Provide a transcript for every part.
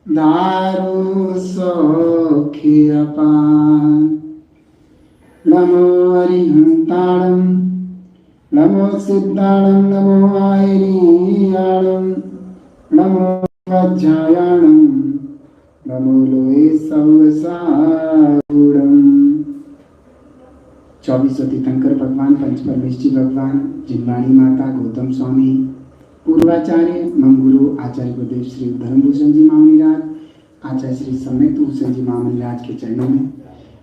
दारु सौख्यपान नमो हरिहंताणं नमो सिद्धाणं नमो आयरियाणं नमो वज्रायाणं नमो लोए सवसागुणं। 24 तीर्थंकर भगवान, पंच परमेश्वरी भगवान, जिनवाणी माता, गौतम स्वामी, पूर्वाचार्य मंगुरु आचार्य गुरुदेव श्री धर्मभूषण जी महामुनिराज, आचार्य श्री सम्यक भूषण जी महामुनिराज के चरणों में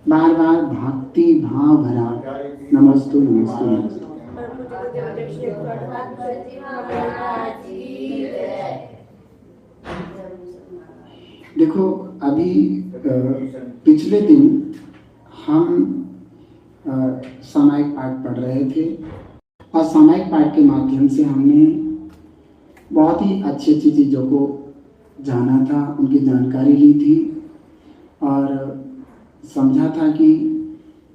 बार बार भक्ति भाव भरा नमस्तु नमस्तु नमस्तु। देखो, अभी पिछले दिन हम सामायिक पाठ पढ़ रहे थे और सामायिक पाठ के माध्यम से हमने बहुत ही अच्छी अच्छी चीज़ों को जाना था, उनकी जानकारी ली थी और समझा था कि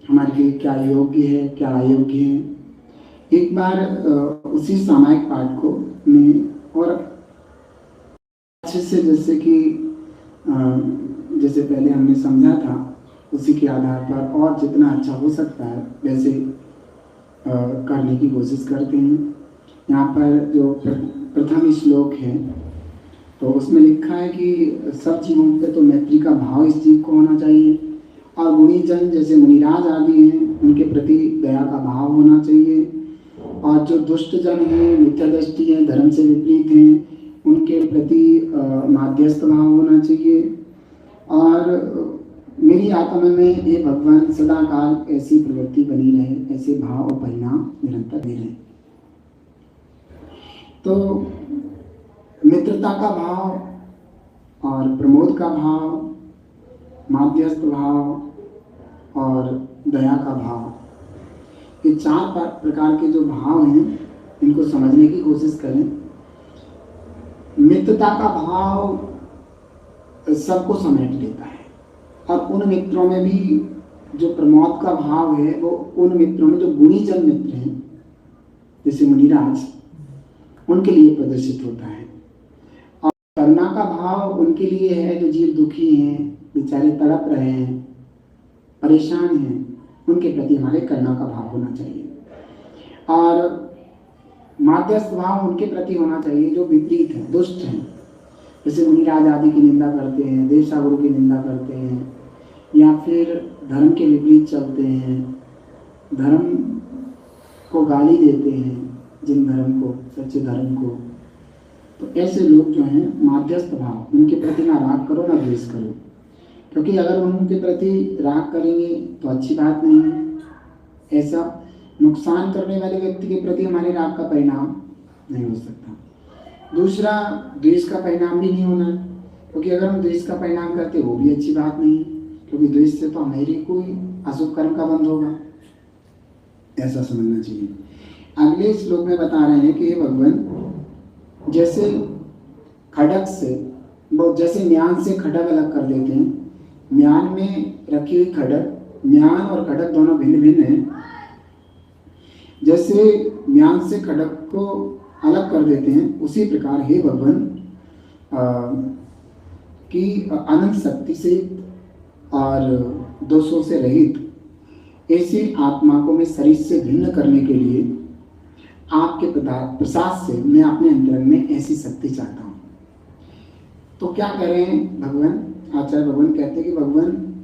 हमारे लिए क्या योग्य है, क्या अयोग्य है। एक बार उसी सामायिक पाठ को मैं और अच्छे से जैसे पहले हमने समझा था उसी के आधार पर और जितना अच्छा हो सकता है वैसे करने की कोशिश करते हैं। यहाँ पर जो प्रथम श्लोक है तो उसमें लिखा है कि सब जीवों पे तो मैत्री का भाव इस जीव को होना चाहिए और गुणी जन जैसे मुनिराज आदि हैं उनके प्रति दया का भाव होना चाहिए और जो दुष्ट जन हैं, मिथ्या दृष्टि हैं, धर्म से विपरीत हैं, उनके प्रति माध्यस्थ भाव होना चाहिए। और मेरी आत्मा में ये भगवान सदा काल ऐसी प्रवृत्ति बनी रहे, ऐसे भाव और परिणाम निरंतर दे रहे। तो मित्रता का भाव और प्रमोद का भाव, माध्यस्थ भाव और दया का भाव, ये चार प्रकार के जो भाव हैं इनको समझने की कोशिश करें। मित्रता का भाव सबको समेट लेता है और उन मित्रों में भी जो प्रमोद का भाव है वो उन मित्रों में जो गुणीजन मित्र हैं जैसे मुनिराज, उनके लिए प्रदर्शित होता है। और करुणा का भाव उनके लिए है जो जीव दुखी हैं, बेचारे तड़प रहे हैं, परेशान हैं, उनके प्रति हमारे करुणा का भाव होना चाहिए। और माध्यस्थ भाव उनके प्रति होना चाहिए जो विपरीत हैं, दुष्ट हैं, जैसे मुनिराज आदि की निंदा करते हैं, देवसा गुरु की निंदा करते हैं या फिर धर्म के विपरीत चलते हैं, धर्म को गाली देते हैं, जिन धर्म को, सच्चे धर्म को। तो ऐसे लोग जो हैं माध्यस्थ भाव, उनके प्रति ना राग करो ना द्वेष करो, क्योंकि अगर उनके प्रति राग करेंगे तो अच्छी बात नहीं है। ऐसा नुकसान करने वाले व्यक्ति के प्रति हमारे राग का परिणाम नहीं हो सकता। दूसरा, द्वेष का परिणाम भी नहीं होना है, क्योंकि अगर हम द्वेष का परिणाम करते वो भी अच्छी बात नहीं है, क्योंकि द्वेष से तो हमारी कोई अशुभ कर्म का बंध होगा, ऐसा समझना चाहिए। अगले श्लोक में बता रहे हैं कि हे भगवान, जैसे खड्ग से वो जैसे म्यान से खड्ग अलग कर देते हैं, म्यान में रखी हुई खड्ग, म्यान और खड्ग दोनों भिन्न भिन्न हैं, जैसे म्यान से खड्ग को अलग कर देते हैं उसी प्रकार हे भगवान कि अनंत शक्ति से और दोषों से रहित ऐसी आत्मा को मैं शरीर से भिन्न करने के लिए आपके प्रसाद से मैं अपने अंदर में ऐसी शक्ति चाहता हूँ। तो क्या करें भगवान? आचार्य भगवान कहते हैं कि भगवान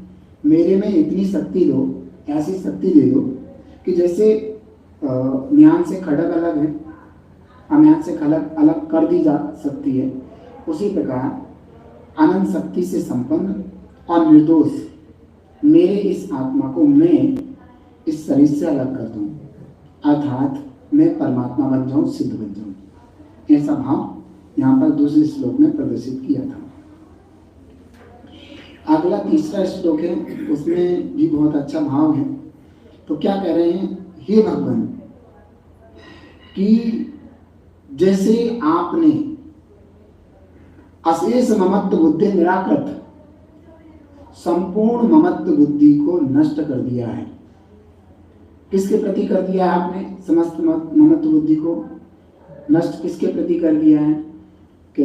मेरे में इतनी शक्ति दो, ऐसी शक्ति दे दो कि जैसे म्यान से खड्ग अलग है, अम्यान से खड्ग अलग कर दी जा सकती है, उसी प्रकार अनंत शक्ति से संपन्न और निर्दोष मेरे इस आत्मा को मैं इस शरीर से अलग कर दूं, अर्थात मैं परमात्मा बन जाऊं, सिद्ध बन जाऊं। ऐसा भाव यहाँ पर दूसरे श्लोक में प्रदर्शित किया था। अगला तीसरा श्लोक है, उसमें भी बहुत अच्छा भाव है। तो क्या कह रहे हैं? हे भगवान, कि जैसे आपने अशेष ममत्व बुद्धि निराकृत संपूर्ण ममत्व बुद्धि को नष्ट कर दिया है। किसके प्रति कर दिया है आपने? समस्त ममत्व बुद्धि को नष्ट किसके प्रति कर दिया है? कि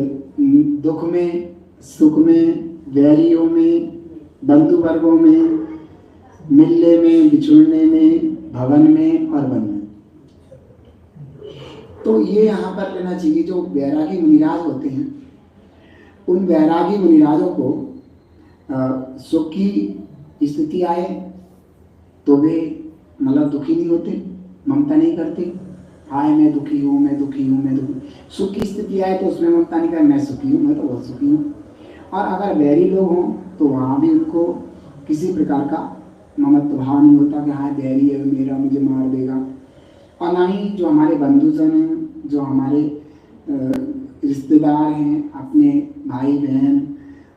दुख में, सुख में, वैरियों में, बंधु वर्गों में, मिलने में, बिछुड़ने में, भवन में और वन में। तो ये यहाँ पर लेना चाहिए, जो वैरागी मुनिराज होते हैं, उन वैरागी मुनिराजों को सुख की स्थिति आए तो वे मतलब दुखी नहीं होते, ममता नहीं करते, हाय मैं दुखी हूँ, मैं दुखी हूँ, मैं दुखी। सुख की स्थिति आए तो उसमें ममता नहीं कर, मैं सुखी हूँ, मैं तो बहुत सुखी हूँ। और अगर वैरी लोग हों तो वहाँ भी उनको किसी प्रकार का ममत्व भाव नहीं होता कि हाँ वैरी है मेरा, मुझे मार देगा। और ना ही जो हमारे बंधुजन हैं, जो हमारे रिश्तेदार हैं, अपने भाई बहन,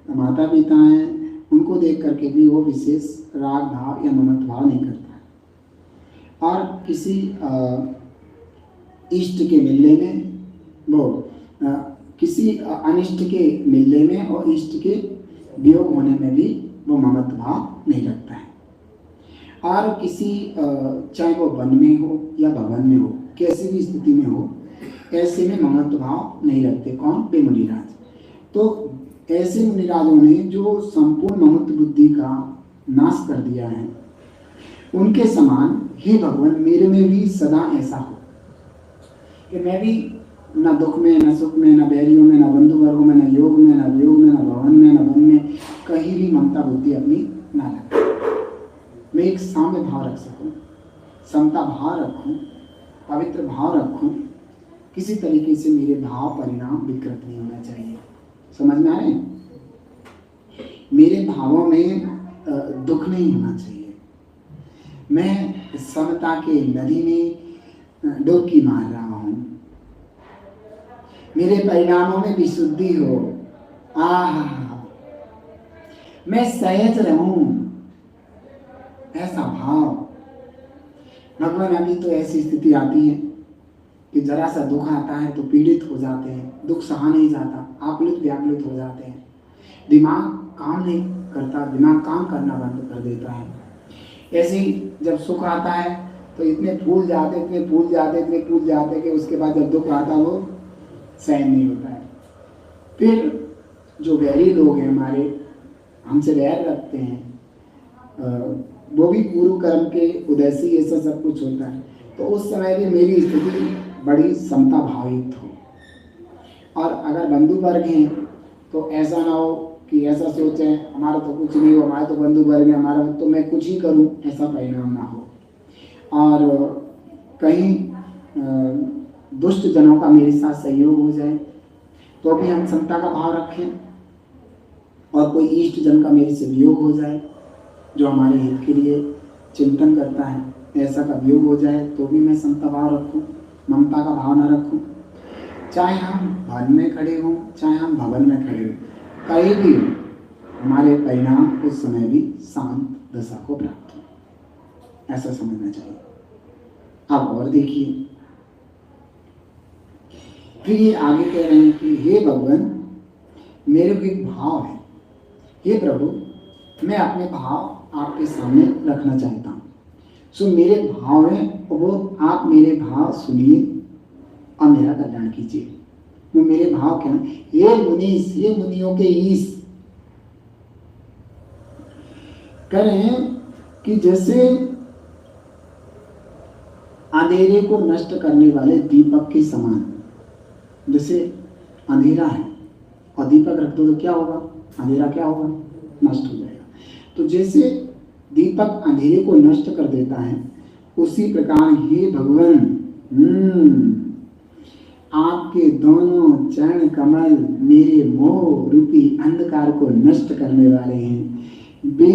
माता पिता हैं, उनको देख करके भी वो विशेष राग भाव या ममत्व भाव नहीं करता है। और किसी इष्ट के मिलने में, वो किसी अनिष्ट के मिलने में और इष्ट के वियोग होने में भी वो ममत्व भाव नहीं रखता है। और किसी चाहे वो वन में हो या भवन में हो, कैसी भी स्थिति में हो, ऐसे में ममत्व भाव नहीं रखते। कौन? वे मुनिराज। तो ऐसे मुनिराजों ने जो संपूर्ण ममत्व बुद्धि का नाश कर दिया है, उनके समान हे भगवान मेरे में भी सदा ऐसा हो कि मैं भी न दुख में, न सुख में, न बैरियों में, न बंधु वर्गों में, न योग में, न वियोग में, न भवन में, न वन में कहीं भी ममता बुद्धि अपनी ना लगे। मैं एक साम्य भाव रख सकूं, समता भाव रखूं, पवित्र भाव रखूं, किसी तरीके से मेरे भाव परिणाम विकृत नहीं होना चाहिए। समझ में आ रहे हैं? मेरे भावों में दुख नहीं होना चाहिए। मैं समता के नदी में डुबकी मार रहा हूं, मेरे परिणामों में विशुद्धि हो, मैं सहज रहूं, ऐसा भाव। भगवान अभी तो ऐसी स्थिति आती है कि जरा सा दुख आता है तो पीड़ित हो जाते हैं, दुख सहा नहीं जाता, आकुलित व्याकुलित हो जाते हैं, दिमाग काम नहीं करता, दिमाग काम करना बंद कर देता है। ऐसे ही जब सुख आता है तो इतने फूल जाते, इतने फूल जाते, इतने फूल जाते कि उसके बाद जब दुख आता है वो सहन नहीं होता है। फिर जो वैरी लोग हैं हमारे, हमसे वैर रखते हैं, वो भी पूर्व कर्म के उदय से ऐसा सब कुछ होता है। तो उस समय भी मेरी स्थिति बड़ी समता भावित हो। और अगर बंधु वर्ग हैं तो ऐसा ना हो कि ऐसा सोचें हमारा तो कुछ नहीं हो, हमारे तो बंधु वर्ग है, हमारा तो मैं कुछ ही करूं, ऐसा परिणाम ना हो। और कहीं दुष्ट जनों का मेरे साथ सहयोग हो जाए तो भी हम समता का भाव रखें। और कोई इष्ट जन का मेरे से वियोग हो जाए जो हमारे हित के लिए चिंतन करता है, ऐसा का वियोग हो जाए तो भी मैं समता भाव रखूं, ममता का भाव न रखूं। चाहे हम वन में खड़े हों, चाहे हम भवन में खड़े हों, कहीं भी हमारे परिणाम उस समय भी शांत दशा को प्राप्त हो, ऐसा समझना चाहिए। अब और देखिए, फिर ये आगे कह रहे हैं कि हे भगवान मेरे को एक भाव है, हे प्रभु मैं अपने भाव आपके सामने रखना चाहता हूँ। सो मेरे भाव है वो आप मेरे भाव सुनिए और मेरा कल्याण कीजिए। वो मेरे भाव क्या है? ये मुनीस, ये मुनियों के ईश कह रहे हैं कि जैसे अंधेरे को नष्ट करने वाले दीपक के समान। जैसे अंधेरा है और दीपक रख दो तो क्या होगा? अंधेरा क्या होगा? नष्ट हो जाएगा। तो जैसे दीपक अंधेरे को नष्ट कर देता है, उसी प्रकार हे भगवान आपके दोनों चरण कमल मेरे मोह रूपी अंधकार को नष्ट करने वाले हैं। वे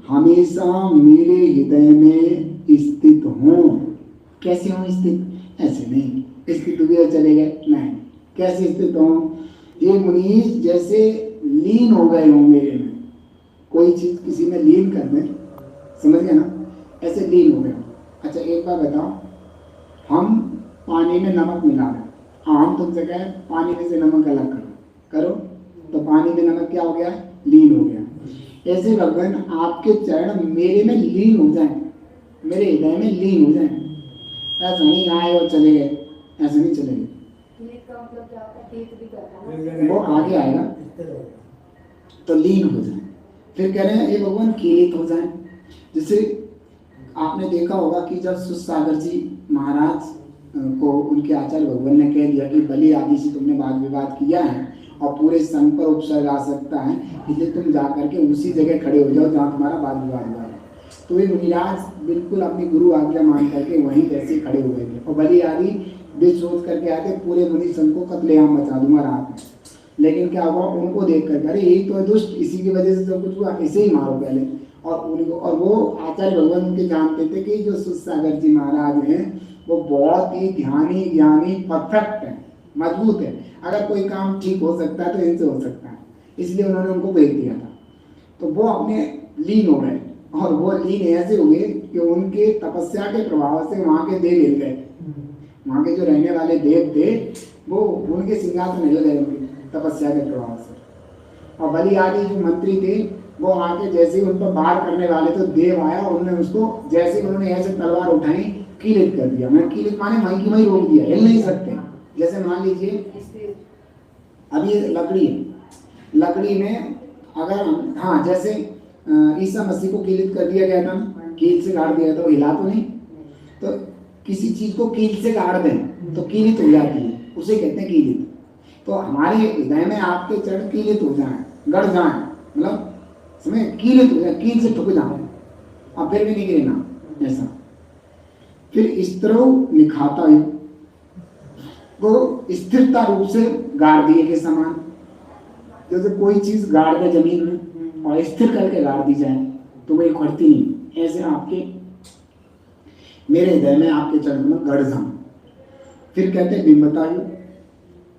हमेशा मेरे हृदय में स्थित हों। कैसे हों स्थित? ऐसे नहीं स्थित हुए चले गए, नहीं। कैसे स्थित हों? ये मुनीश जैसे लीन हो गए हों मेरे में। कोई चीज किसी में लीन कर दें, समझ गए ना? ऐसे लीन हो गए। अच्छा एक बार बताओ, हम पानी में नमक मिला दें, हम तुमसे कहें पानी में से नमक अलग करो, तो पानी में नमक क्या हो गया? लीन हो गया। ऐसे भगवान आपके चरण मेरे में लीन हो जाए, मेरे हृदय में लीन हो जाए। ऐसा नहीं आए और चले गए, ऐसा नहीं चले गए। मतलब क्या होता है, तीर्थ भी करता है वो आगे आएगा। तो लीन हो जाए। फिर कह रहे हैं ये भगवान कीलित हो जाए। जैसे आपने देखा होगा कि जब सुसागर जी महाराज को उनके आचार्य भगवान ने कह दिया कि बलि आदि से तुमने वाद विवाद किया है और पूरे संघ पर उपसर्ग आ सकता है, इसलिए तुम जा करके उसी जगह खड़े हो जाओ जहाँ तुम्हारा वाद विवाद हुआ है। तो ये मुनिराज बिल्कुल अपनी गुरु आज्ञा मान करके वहीं वैसे खड़े हुए थे और बलि आदि वे सोच करके आते पूरे मुनि संघ को कत्लेआम मचा दूंगा रात में। लेकिन क्या हुआ, उनको देख कर अरे यही तो है दुष्ट, इसी की वजह से सब कुछ हुआ, इसे ही मारो पहले। और उनको, और वो आचार्य भगवान उनके जानते थे कि जो सुसागर जी महाराज हैं वो बहुत ही ध्यानी ज्ञानी परफेक्ट है, मजबूत है। अगर कोई काम ठीक हो सकता है तो इनसे हो सकता है, इसलिए उन्होंने उनको भेज दिया था। तो वो अपने लीन हो गए और वो लीन ऐसे हुए कि उनके तपस्या के प्रभाव से वहाँ के देव हिल गए। वहाँ के जो रहने वाले देव थे वो उनके सिंहासन हिल गए उनकी तपस्या के प्रभाव से। और बलि आदि जो मंत्री थे वो आके जैसे ही उन पर वार करने वाले तो देव आया और उन्होंने उसको जैसे उन्होंने ऐसे तलवार उठाई कीलित कर दिया। मैं कीलित माने वहीं की वहीं रोक दिया, हिल नहीं सकते। जैसे मान लीजिए अब ये लकड़ी है, लकड़ी में अगर हाँ जैसे ईसा मसीह को कीलित कर दिया गया था, कील से गाड़ दिया तो हिला तो नहीं। तो किसी चीज को कील से गाड़ दें तो कीलित हो जाती है, उसे कहते हैं कीलित। तो हमारे हृदय में आपके चरण कीलित हो जाए, गड़ जाए, मतलब समय कीलित हो जाए, कील से ठुक जाए, अब फिर भी नहीं गिरना ऐसा। फिर इस तरह निखाता है को स्थिरता रूप से गाड़ दिए के समान। जैसे कोई चीज गाड़ दे जमीन में और स्थिर करके गाड़ दी जाए तो वही उखड़ती नहीं, ऐसे आपके मेरे हृदय में आपके चरण में गड़ जाऊं। फिर कहते हैं बिंबतायु।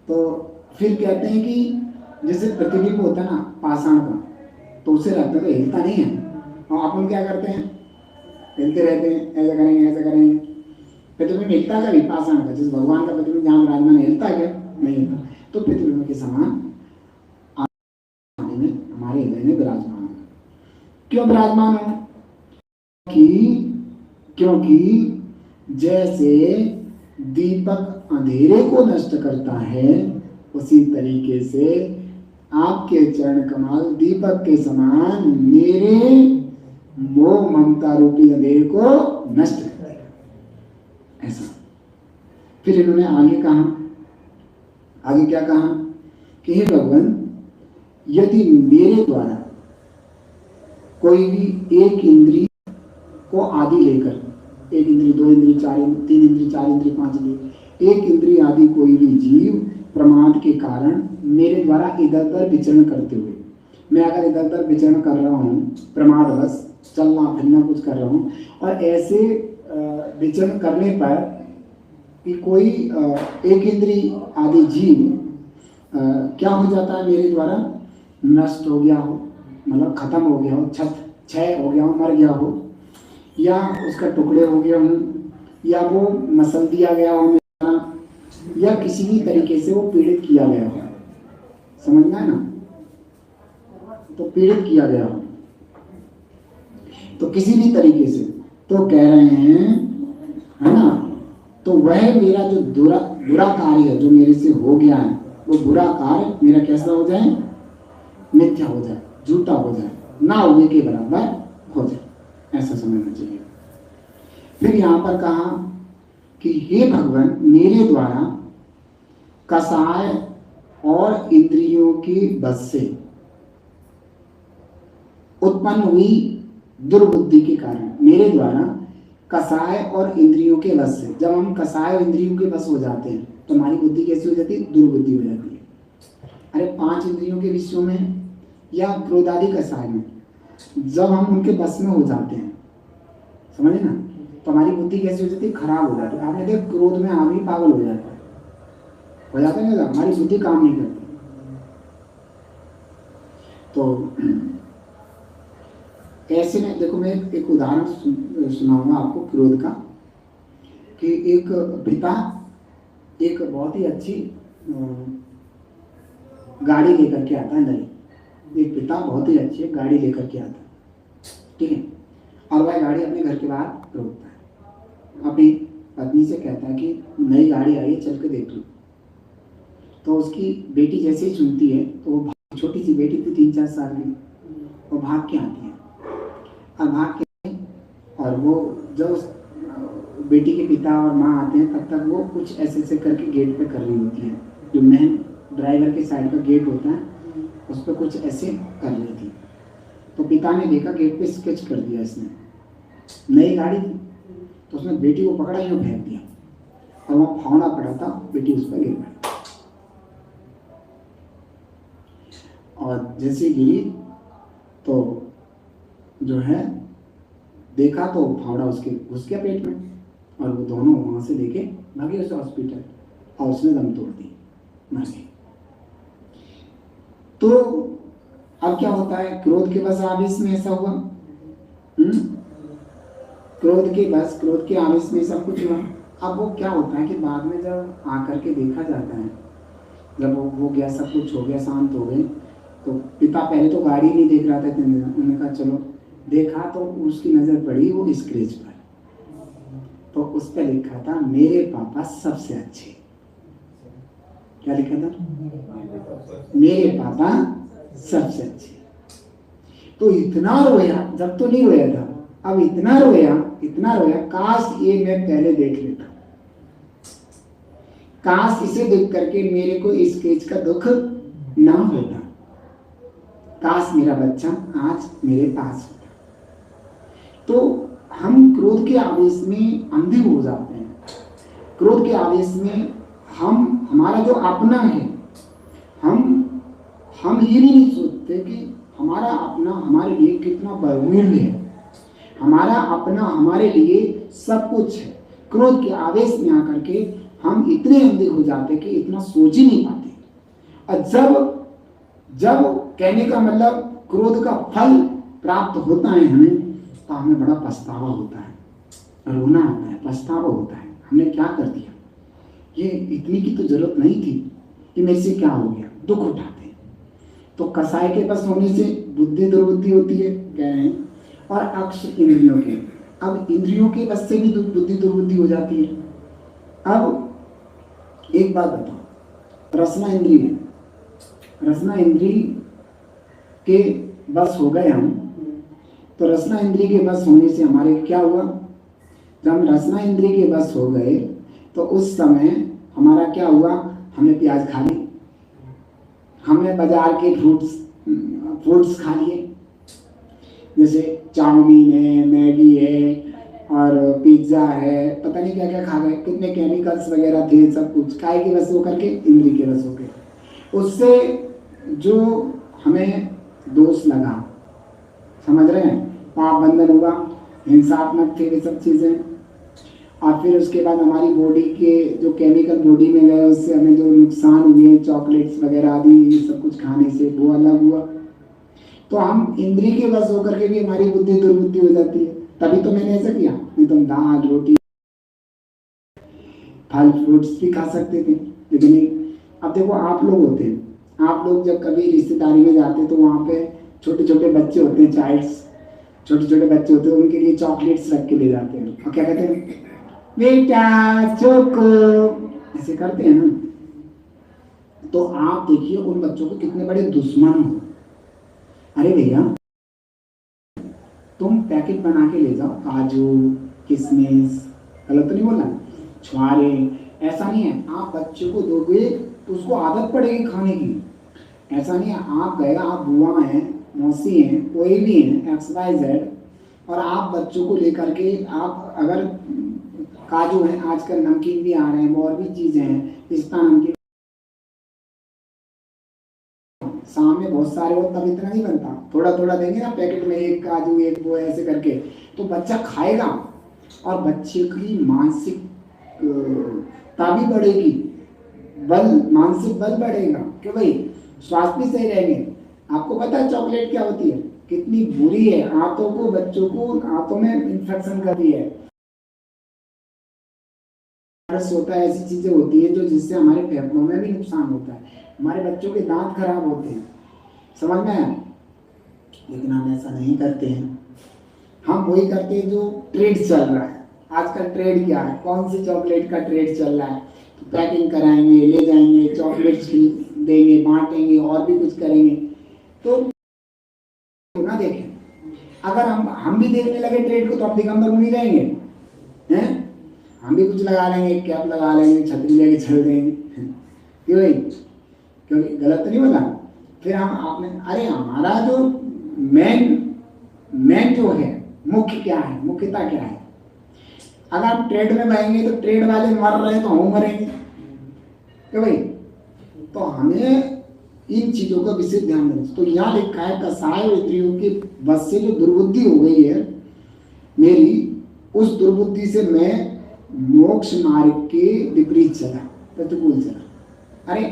तो फिर कहते हैं कि जैसे प्रतिबिंब होता है ना पाषाण का, तो उसे रखते तो हिलता नहीं है, और अपन क्या करते हैं हिलते रहते हैं, ऐसा करेंगे ऐसा करेंगे। प्रतिबिंब हिलता का भी पाषाण का, जैसे भगवान का प्रतिबिंब जहाँ विराजमान हिलता क्या नहीं हिलता। तो प्रतिबिंब के समान हमारे हृदय में विराजमान है। क्यों विराजमान है? क्योंकि जैसे दीपक अंधेरे को नष्ट करता है उसी तरीके से आपके चरण कमल दीपक के समान मेरे मोह ममता रूपी अंधेरे को नष्ट करेगा। ऐसा फिर इन्होंने आगे कहा, आगे क्या कहा कि हे भगवान, यदि मेरे द्वारा कोई भी एक इंद्रिय को आदि लेकर, एक इंद्रिय, दो इंद्रिय, चार इंद्रिय, तीन इंद्रिय, चार इंद्रिय, पांच इंद्रिय, एक इंद्रिय आदि कोई भी जीव प्रमाद के कारण मेरे द्वारा इधर उधर विचरण करते हुए, मैं अगर इधर उधर विचरण कर रहा हूँ प्रमादवश, चलना फिरना कुछ कर रहा हूँ, और ऐसे विचरण करने पर कि कोई एक इंद्रिय आदि जीव क्या हो जाता है मेरे द्वारा नष्ट हो गया हो, मतलब खत्म हो गया हो, क्षय हो गया हो, मर गया हो, या उसका टुकड़े हो गया हो, या वो मसल दिया गया हो, या किसी भी तरीके से वो पीड़ित किया गया हो, समझना है ना, तो पीड़ित किया गया हो तो किसी भी तरीके से, तो कह रहे हैं है ना, तो वह मेरा जो बुरा कार्य है जो मेरे से हो गया है, वो बुरा कार्य मेरा कैसा हो जाए, मिथ्या हो जाए, झूठा हो जाए, ना होने के बराबर हो जाए, ऐसा समझना चाहिए। फिर यहाँ पर कहा कि हे भगवान, मेरे द्वारा कसाय और इंद्रियों की बस से उत्पन्न हुई दुर्बुद्धि के कारण, मेरे द्वारा कसाय और इंद्रियों के बस से, जब हम कसाय और इंद्रियों के बस हो जाते हैं तो हमारी बुद्धि कैसी हो जाती है, दुर्बुद्धि हो जाती है। अरे पांच इंद्रियों के विषयों में या क्रोधादि कसाय में जब हम उनके बस में हो जाते हैं, समझे ना, तो हमारी बुद्धि कैसी हो जाती है, खराब हो जाती है। आपने देखा क्रोध में आदमी पागल हो जाता है ना, हमारी बुद्धि काम नहीं करती। तो ऐसे में देखो, मैं एक उदाहरण सुनाऊंगा आपको क्रोध का, कि एक पिता एक बहुत ही अच्छी गाड़ी लेकर के आता है, नहीं, एक पिता बहुत ही अच्छी गाड़ी लेकर के आता है, ठीक है, और वह गाड़ी अपने घर के बाहर रोकता है, अपनी पत्नी से कहता है कि नई गाड़ी आई है, चल के देख लो। तो उसकी बेटी जैसे ही सुनती है तो वो छोटी सी बेटी थी 3-4 साल की, वो भाग के आती है और भाग के, और वो जब उस बेटी के पिता और माँ आते हैं तब तक वो कुछ ऐसे ऐसे करके गेट पे कर रही होती है, जो मेन ड्राइवर के साइड का गेट होता है उस पर कुछ ऐसे कर रही थी। तो पिता ने देखा गेट पे स्केच कर दिया इसने, नई गाड़ी थी तो उसने बेटी को पकड़ा यूं फेंक दिया और वहाँ फावड़ा पड़ा था, बेटी उस पर गिर गई और जैसे गिरी तो जो है देखा तो फावड़ा उसके घुस गया पेट में और वो दोनों वहां से लेके भागे उस हॉस्पिटल और उसने दम तोड़ दी, मर गई। तो अब क्या होता है, क्रोध के बस आवेश में ऐसा हुआ, क्रोध के आवेश में सब कुछ हुआ। अब वो क्या होता है कि बाद में जब आकर के देखा जाता है, जब वो हो गया, सब कुछ हो गया, शांत हो गए, तो पिता पहले तो गाड़ी नहीं देख रहा था, उन्होंने कहा चलो देखा तो उसकी नजर पड़ी वो स्क्रेच पर, तो उस पर लिखा था मेरे पापा सबसे अच्छे। क्या लिखा था? मेरे पापा सबसे अच्छे। तो इतना रोया, जब तो नहीं रोया था, अब इतना रोया, काश ये मैं पहले देख लेता, काश इसे देख करके मेरे को स्केच का दुख ना होता, काश मेरा बच्चा आज मेरे पास होता। तो हम क्रोध के आवेश में अंधे हो जाते हैं। क्रोध के आवेश में हमारा जो अपना है, हम ये नहीं सोचते कि हमारा अपना हमारे लिए कितना बहुमूल्य है, हमारा अपना हमारे लिए सब कुछ है। क्रोध के आवेश में आकर के हम इतने अंधे हो जाते कि इतना सोच ही नहीं पाते। और जब कहने का मतलब क्रोध का फल प्राप्त होता है हमें, तो हमें बड़ा पछतावा होता है, रोना आता है, पछतावा होता है, हमने क्या कर दिया, ये इतनी की तो जरूरत नहीं थी, कि मेरे से क्या हो गया, दुख उठाते हैं। तो कसाई के पास होने से बुद्धि दुर्बुद्धि होती है कह रहे हैं, और अक्ष इंद्रियों के, अब इंद्रियों के बस से भी बुद्धि दुर्बुद्धि हो जाती है। अब एक बात बताओ, रसना इंद्रिय के बस हो गए हम, तो रसना इंद्रिय के बस होने से हमारे क्या हुआ, जब हम रसना इंद्रिय के बस हो गए तो उस समय हमारा क्या हुआ, हमने प्याज खा ली, हमने बाजार के फ्रूट्स खा लिए, जैसे चाउमीन है, मैगी है और पिज्जा है, पता नहीं क्या क्या खा गए, कितने केमिकल्स वगैरह थे, सब कुछ काय के बस होकर के इंद्रिय के बस हो गए। उससे जो हमें दोष लगा, समझ रहे हैं, पाप बंधन हुआ, हिंसात्मक थे वे सब चीजें, और फिर उसके बाद हमारी बॉडी के जो केमिकल बॉडी में गए उससे हमें जो नुकसान हुए, चॉकलेट्स वगैरह आदि ये सब कुछ खाने से, वो अलग हुआ। तो हम इंद्रिय के बस होकर के भी हमारी बुद्धि दुर्बुद्धि हो जाती है। तभी तो मैंने ऐसा किया, नहीं तो दाल रोटी फल फ्रूट्स भी खा सकते थे, लेकिन नहीं। अब देखो आप लोग होते हैं, आप लोग जब कभी रिश्तेदारी में जाते तो वहाँ पे छोटे छोटे बच्चे होते हैं, चाइल्ड्स, छोटे छोटे बच्चे होते हैं, उनके लिए चॉकलेट्स रख के ले जाते हैं और क्या कहते हैं, बेटा चोको, ऐसे करते हैं ना। तो आप देखिए उन बच्चों को कितने बड़े दुश्मन हो। अरे भैया तुम पैकेट बना के ले जाओ, काजू किशमिश, गलत तो नहीं बोला, छुआरे, ऐसा नहीं है। आप बच्चे को दोगे तो उसको आदत पड़ेगी खाने की, ऐसा नहीं है। आप गए, आप बुआ हैं, मौसी हैं, कोई भी हैं, XYZ, और आप बच्चों को लेकर के, आप अगर काजू हैं, आजकल नमकीन भी आ रहे हैं, और भी चीजें हैं, पिस्ता नमकीन सामने बहुत सारे हो, तब इतना नहीं बनता, थोड़ा थोड़ा देंगे ना पैकेट में, एक काजू एक वो ऐसे करके, तो बच्चा खाएगा और बच्चे की मानसिकता भी बढ़ेगी, मानसिक बल बढ़ेगा, क्यों भाई, स्वास्थ्य भी सही रहेंगे। आपको पता है चॉकलेट क्या होती है, कितनी बुरी है, आंतों को, बच्चों को आंतों में इन्फेक्शन करती है, होता है, ऐसी चीजें होती है जो जिससे हमारे फेफड़ों में भी नुकसान होता है, हमारे बच्चों के दांत खराब होते हैं, समझ में आया। लेकिन हम ऐसा नहीं करते हैं, हम वही करते हैं जो ट्रेड चल रहा है आजकल। ट्रेड क्या है, कौन सी चॉकलेट का ट्रेड चल रहा है, तो पैकिंग कराएंगे, ले जाएंगे, चॉकलेट्स देंगे, बांटेंगे और भी कुछ करेंगे। तो ना देखें, अगर हम भी देखने लगे ट्रेड को तो हम दिगंबर मुनि रहेंगे हैं? हम भी कुछ लगा लेंगे, कैप लगा लेंगे, छतरी लेके चल देंगे क्यों भाई? क्योंकि गलत तो नहीं बोला। फिर हम आपने अरे हमारा जो मेन जो है मुख्य क्या है, मुख्यता क्या है? अगर आप ट्रेड में बहेंगे तो ट्रेड वाले मर रहे हैं तो हम मरेंगे क्यों भाई? तो हमें इन चीजों का विशेष ध्यान देना। तो यहाँ लिखा है कसाय इंद्रियों के बस से जो दुर्बुद्धि हो गई है मेरी, उस दुर्बुद्धि से मैं मोक्ष मार्ग के विपरीत चला, प्रतिकूल चला। अरे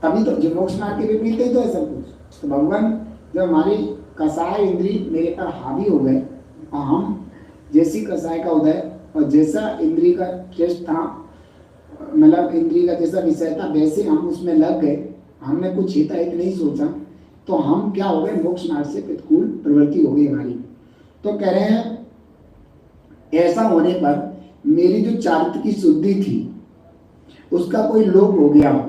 तभी तो जो मोक्ष मार्ग के विपरीत ही तो है सब कुछ। तो भगवान जब हमारी कसाय इंद्री मेरे पर हावी हो गए और हम जैसी कसाय का उदय और जैसा इंद्री का टेस्ट था, मतलब इंद्री का जैसा विषय था वैसे हम उसमें लग गए, हमने कुछ हिताहित नहीं सोचा, तो हम क्या हो गए, मोक्ष मार्ग से प्रतिकूल प्रवृत्ति हो गई हमारी। तो कह रहे हैं ऐसा होने पर मेरी जो चारित्र की शुद्धि थी उसका कोई लोप हो गया हो।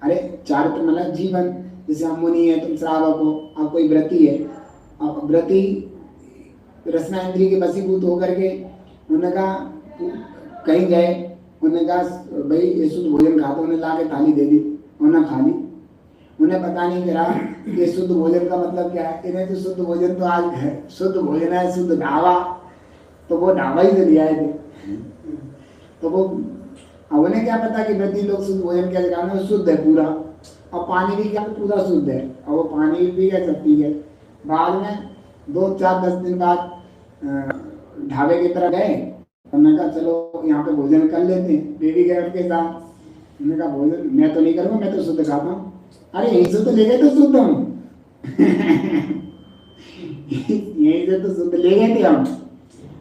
अरे चारित्र मतलब जीवन, जैसे हम मुनि है, तुम श्रावक हो, आप कोई व्रती है, आप व्रती रसना इंद्रिय के वशीभूत होकर के उन्होंने कहा कहीं गए, उन्होंने कहा भाई ये शुद्ध भोजन खाता, उन्हें ला के थाली दे दी, उन्हें खा ली। उन्हें पता नहीं चला कि शुद्ध भोजन का मतलब क्या है। इन्हें तो शुद्ध भोजन तो आज है, शुद्ध भोजन है शुद्ध ढाबा, तो वो ढाबा ही से ले आए थे। तो वो अब उन्हें क्या पता कि व्रती लोग शुद्ध भोजन कैसे खाते हैं, शुद्ध है पूरा, और पानी भी क्या पूरा शुद्ध है, और वो पानी भी पी गए, सब पी गए। बाद में 2-4-10 दिन बाद ढाबे की तरफ गए, उन्होंने कहा चलो यहाँ पे भोजन कर लेते हैं, बेबी गए उनके साथ। उन्होंने कहा भोजन मैं तो नहीं करूँगा, मैं तो शुद्ध खाता हूँ। अरे यहीं से तो ले गए तो शुद्ध हम यहीं से तो शुद्ध ले गए थे हम,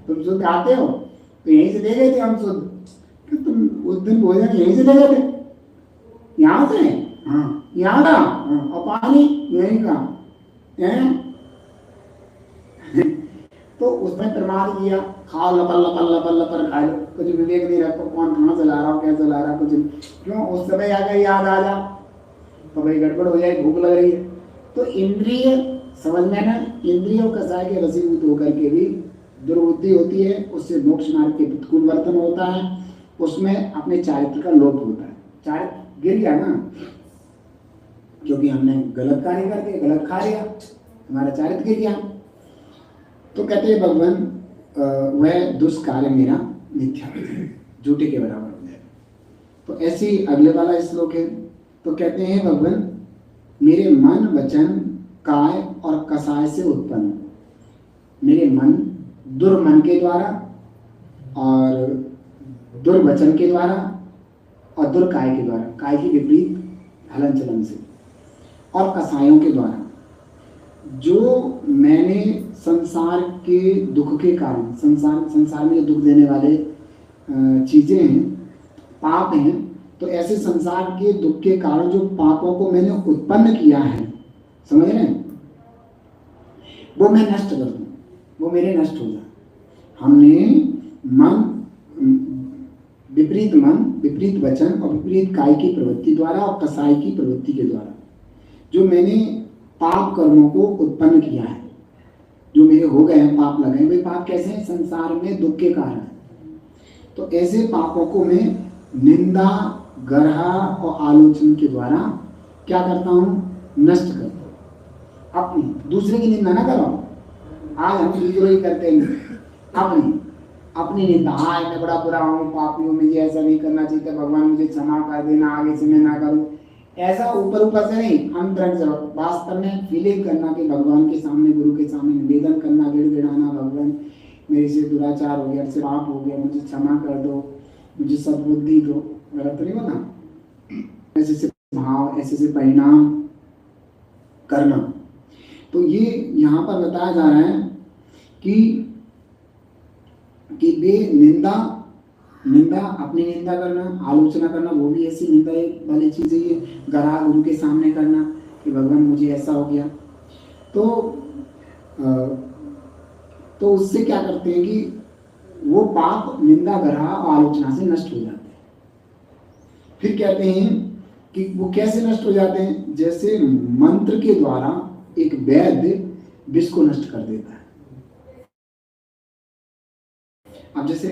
तुम शुद्ध खाते हो तो यहीं से ले गए थे हम शुद्ध, कि तुम उस दिन भोजन यहीं से ले गए थे, यहाँ से? हाँ यहाँ का। हाँ, और पानी यहीं का है। तो उसमें प्रमाद किया, खाओ लपल लपल लपल लपल खा लो, कुछ विवेक नहीं रखो कौन कहाँ चला रहा हो, क्या चला रहा, कुछ क्यों उस समय अगर याद आ जा तो भाई गड़बड़ हो जाए, भूख लग रही है। तो इंद्रिय समझ में ना, इंद्रियों कसाय के वशीभूत होकर के भी दुर्बुद्धि होती है, उससे मोक्ष मार्ग के प्रतिकूल वर्तन होता है, उसमें अपने चारित्र का लोप होता है। चारित्र गिर गया ना, क्योंकि हमने गलत कार्य करके गलत खा लिया, हमारा चारित्र गिर गया। तो कहते हैं भगवान वह दुष्कार्य मेरा मिथ्या झूठे के बराबर हो जाए। तो ऐसी अगले वाला श्लोक है। तो कहते हैं भगवान मेरे मन वचन काय और कसाय से उत्पन्न, मेरे मन दुर्मन के द्वारा और दुर्वचन के द्वारा और दुर्काय के द्वारा, काय की विपरीत हलन चलन से, और कसायों के द्वारा जो मैंने संसार के दुख के कारण, संसार में जो दुख देने वाले चीजें हैं, पाप हैं, तो ऐसे संसार के दुख के कारण जो पापों को मैंने उत्पन्न किया है, समझ रहे हैं, वो मैं नष्ट कर दूं, वो मेरे नष्ट हो जाए। हमने विपरीत मन, विपरीत वचन और विपरीत काय की प्रवृत्ति द्वारा और कसाय की प्रवृत्ति के द्वारा जो मैंने पाप कर्मों को उत्पन्न किया है, जो मेरे हो गए हैं, पाप लगे हैं, वे पाप कैसे हैं, संसार में दुख के कारण। तो ऐसे पापों को मैं निंदा, गर्हा और आलोचन के द्वारा क्या करता हूँ, नष्ट करता हूँ। अपनी, दूसरे की निंदा ना करो, आज हम दूसरों ही करते हैं, अपनी निंदा, हाँ मैं बड़ा बुरा हूँ, पापी हूँ, मुझे ऐसा नहीं करना चाहिए, भगवान मुझे क्षमा कर देना, आगे से मैं ना करूँ। ऐसा ऊपर से नहीं, अंतरंग से वास्तव में फीलिंग करना कि भगवान के सामने, गुरु के सामने निवेदन करना, गिड़गिड़ाना, भगवान मेरे से दुराचार हो गया, से पाप हो गया, मुझे क्षमा कर दो, मुझे सद्बुद्धि दो। गलत तो नहीं बोला, ऐसे से भाव, ऐसे से परिणाम करना। तो ये यहाँ पर बताया जा रहा है कि वे निंदा, अपनी निंदा करना, आलोचना करना, वो भी ऐसी निंदा वाली चीज है। ये गरा गुरु के सामने करना कि भगवान मुझे ऐसा हो गया, तो उससे क्या करते हैं कि वो पाप निंदा, गरा और आलोचना से नष्ट हो जाते हैं। फिर कहते हैं कि वो कैसे नष्ट हो जाते हैं, जैसे मंत्र के द्वारा एक वैद्य विष को नष्ट कर देता है। अब जैसे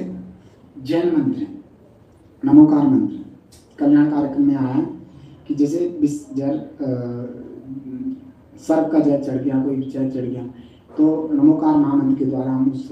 जैन मंत्र है, नमोकार मंत्र, कल्याण कार्यक्रम में आया कि जैसे सर्प का जहर चढ़ गया, कोई जहर चढ़ गया, तो नमोकार महामंत्र के द्वारा हम उस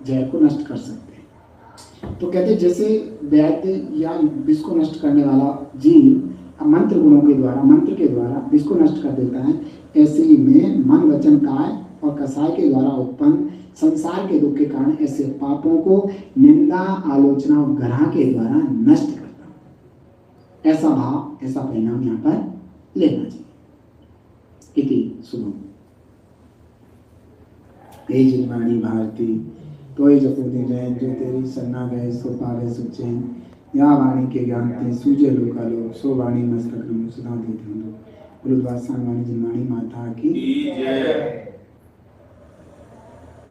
जहर को नष्ट कर सकते हैं। तो कहते हैं जैसे वैद्य या विष को नष्ट करने वाला जीव मंत्र गुणों के द्वारा, मंत्र के द्वारा विष को नष्ट कर देता है, ऐसे ही में मन वचन काय और कसाय के द्वारा उत्पन्न संसार के दुख के कारण ऐसे पापों को निंदा, आलोचना और ग्रह के द्वारा नष्ट करता। ऐसा भाव, ऐसा परिणाम यहाँ पर लेना चाहिए। इति शुभम। हे जिनवाणी भारती तो ही जपोते रहे, जो तेरी सन्ना गए सो पावे सुचैन, या वाणी के ज्ञान ते सूझे लोकालोक, सो वाणी मस्तक नमो सदा देते हम लोग। गुरुद्वार वाणी जिनवाणी माता की जय।